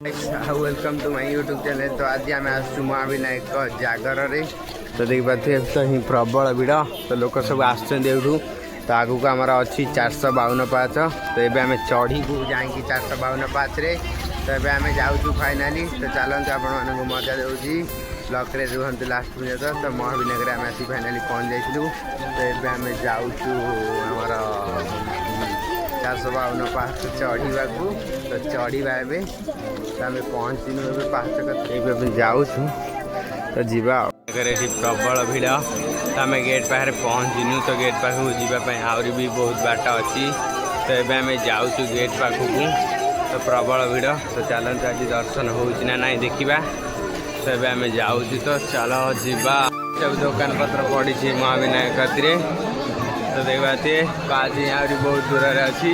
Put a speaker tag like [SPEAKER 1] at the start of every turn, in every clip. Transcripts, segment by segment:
[SPEAKER 1] Welcome to my YouTube channel. तो आज आम आसु महाविनायक जागर तो देखिए पारे तो ही प्रबल भिड़ तो लोक सब आसू तो आगू को आमर अच्छी 452 पाच तो ये आम चढ़ी को जा 452 पाच रे तो ये आम जाऊँ फाइनाली तो चलते आपण मानक मजा दूसरी ब्लॉक रे रुहतु लास्ट पर्यटन तो महाविनायक आम आसी फाइनाली पहुँच जाइलु तो ये आम जाऊँमर 452 पाच चढ़ा तो चढ़ा ए तो आम पहुँचनु ए पाच जाऊँ तो जीवा प्रबल भिड़ तो आम गेट पाखे पहुँचनु तो गेट पाखक जावाई आहरी भी बहुत बाट अच्छी तो ये आम जाऊँ गेट पाखक तो प्रबल भिड़ तो चलते आज दर्शन होना ना देखा तो ये आम जाऊँ तो चल जीवा सब दुकान पत्र पड़ी महाविनायक तो देखते पाँच आहरी बहुत दूर अच्छी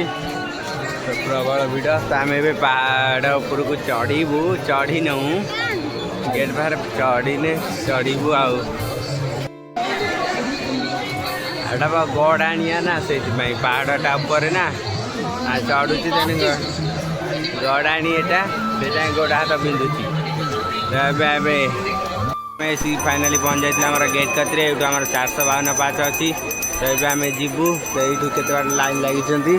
[SPEAKER 1] तो प्रबल भिड़ तो आम ए पहाड़ उपर को चढ़ू चढ़ी नऊ गेट बाहर चढ़ने चढ़ू आटा गड़ाणिया ना से पहाड़टा उपर ना चढ़ुची तेन गड़ाणी एटा गोड़ हाथ बिंधुची तो फाइनाली पहुँच जाइए आम गेट कतरे ये आम 452 पाच अच्छी तो ये आम जीवु तो यू के लाइन लगी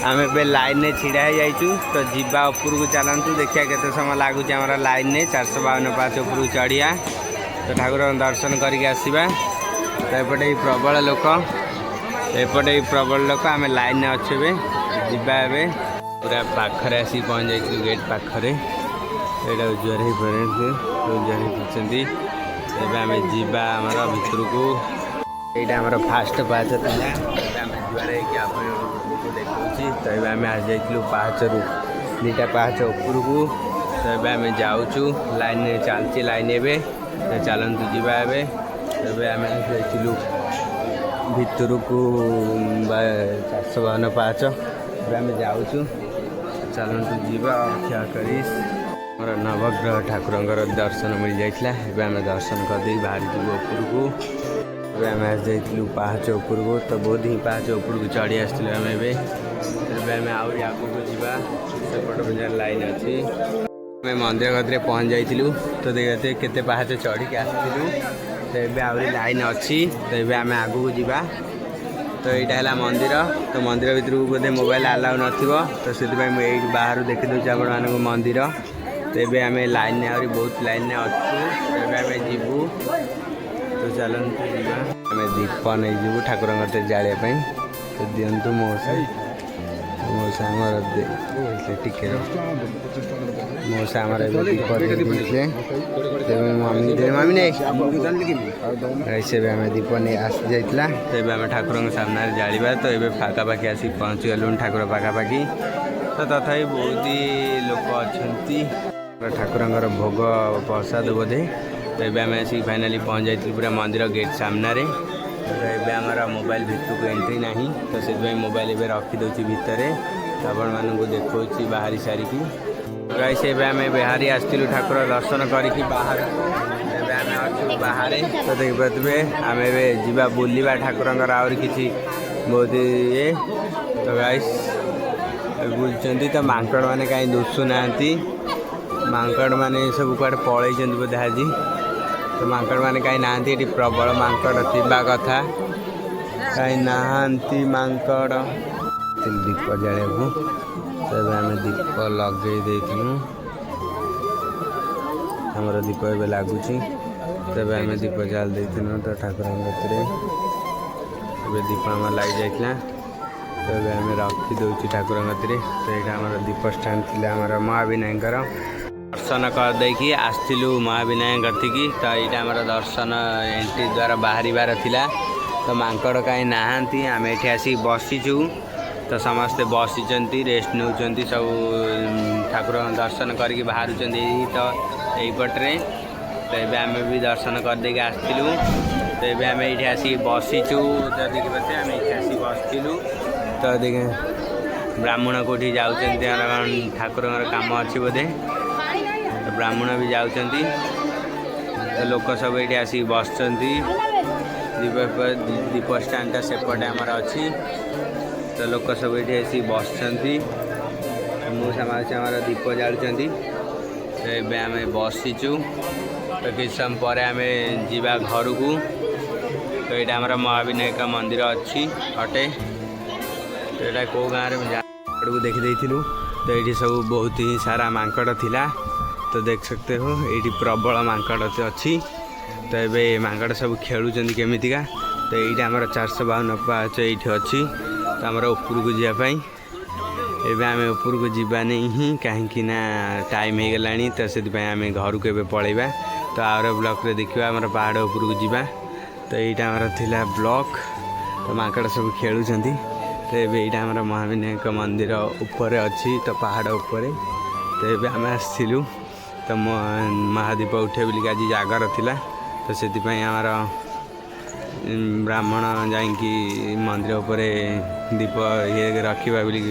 [SPEAKER 1] आम ए लाइन में छिड़ा जाइचु तो जीवा उपर को चलतु देखिए केते समय लगुच आम लाइन में 452 पाच उपर को चढ़िया तो ठाकुर दर्शन करके आसवा तो एपटे प्रबल लोक एपटे प्रबल लोक आम लाइन में अच्छे जीवा ए पूरा पाखरे आसी पहुँच जाइए गेट पाखरे यहाँ जुआर जुआर आम जीवा आमर भितर को यहाँ आमर फास्ट पाच आम जुआर हो देखी तो ये आम आज जाइलु पाँच रु 2टा पाँच उपर को तो ये आम जाऊँ लाइन चलती लाइन ए तो चलतु जीवा ए आम जाइलु भितर को 452 पाँच आम जाऊँ चलतु जीवा रक्षा करी मोर नवग्रह ठाकुर दर्शन मिल जाता है आम दर्शन करदे बाहरी जीव उपर को आम जाइलु पाँच उपर को तो बहुत ही पाँच उपर को चढ़ी आसलु आम आम आहरी आगू को जावा सेपट बजार लाइन अच्छी आम मंदिर कतरे पहुँच जाइलु तो देखते केते पाँच चढ़ी आसलु तो ये आहरी लाइन अच्छी तो ये आम आगू को जावा तो यहाँ है मंदिर तो मंदिर भितर को बोधे मोबाइल अलाउ नथिबो तो से बाहर देखी दूसरे आपण मानक मंदिर तो ये आम लाइन आहरी बहुत लाइन में अच्छु तो आम जीवु तो चलते जीवा आम दीप नहीं जीवु ठाकुर जालियापाई तो दिंतु मौसा मौसा टिके मौसा दीप मामी नहीं से आम दीप नहीं आसी जाइला तो ये आम ठाकुर सामने जालिबा तो ये पाखापाखि आसी पहुँची गलु ठाकुर पाखापाखि तो तथापि बहुत ही लोक अच्छा ठाकुर भोग प्रसाद बोधे तो ये आम आसिक फाइनाली पहुँच जाइए पूरा मंदिर गेट सामने तो ये आमर मोबाइल भितर को एंट्री ना तो से मोबाइल ए रखीदे भितर आपण मानक देखा बाहरी सारिकी से आम बाहरी आसलु ठाकुर दर्शन करके बाहर आम बाहर तो देखिए आम जा बुलवा ठाकुर आहरी किसी बहुत ये तो गाइस बुलूँ तो मांकड़ मैंने कहीं दुशुना मांकड़ मैंने सब कड़े पलैं बोधे आज तो मांकड़ मैंने कहीं ना प्रबल मांकड़ थी कथा कहीं ना मांकड़ दीप जाड़ा तो आम दीप लगे देलु आमर दीप ए लगुच तो आम दीप जाल देलु तो ठाकुर दीप आम लग जाइला तो आम रखीदे ठाकुर तो यहाँ आम दीप स्टाण थी आम महाविनायक दर्शन करदे आसलु महाविनायक थी तो यहाँ आम दर्शन एंट्री द्वारा बाहर थिला तो मांकड़ कहीं ना आम ये आसिक बसीचु तो समस्ते बसी रेस्ट नौ सब ठाकुर दर्शन करके बाहर तो यहीपटे तो ये आम भी दर्शन करदे आसलु तो ये आम ये आसिक बसीचु तो देखिए आम ये आसिक बसलु तो देखे ब्राह्मण कौटी जाऊँ ठाकुर काम अच्छी बोधे तो ब्राह्मण भी जाऊँ तो लोक सब ये आसिक बस दीप स्टाणटा सेपटे आमर अच्छी तो लोक सब ये आसिक बस मौसा माउसी आमर दीप जालुं तो ये आम बसीचु तो किछ समय पर आम जा घर को तो यहाँ आम महाविनायक मंदिर अच्छी अटे तो यहाँ कौ गाँव में देखी तो ये सब बहुत ही सारा मांकड़ थिला तो देख सकते हो ये प्रबल मांकड़ अच्छी तो ये मांकड़ सब खेलुंट केमितिका तो ये आम 452 पाहाच ये अच्छी तो आम ऊपर को जावाई एबे आम ऊपर को जावानी ही कहीं टाइम हो गला तो से आम घर को पलैबा तो आर ब्लॉक रे देखा आम पहाड़ ऊपर को जावा तो यहाँ आमर थिला ब्लॉक तो मांकड़ सब खेलुंट तो ये आम महाविनायक मंदिर ऊपर अच्छी तो पहाड़ उपर तो ये आम आसलु तो महादीप उठे बोलिक आज जागर थिला तो से आमर ब्राह्मण जाकि मंदिर उपर दीप ये रखा बोली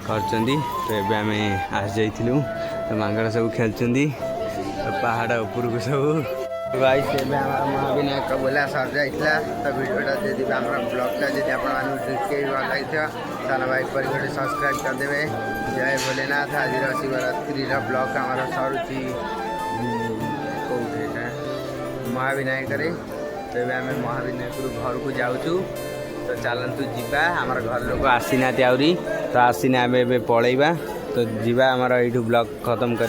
[SPEAKER 1] कर तो ये आम आस जाइलु तो मांकड़ सब खेलुंट तो पहाड़ ऊपर को सब भाई से महाविनायक बोला सर जाइला तो वीडियोटा जब आम ब्लॉगटा जब आप भल लगी सान भाई पर सब्सक्राइब करदे। जय भोलेनाथ। आज शिवरात्रि ब्लॉग आम सरुची कौटा महाविनायक तो ये आम महाविनायक घर को जाऊँ तो चलतु जा आम घर लोग आसीना आहरी तो आसीना आम पलैबा तो जा आमर यू ब्लॉग खत्म कर।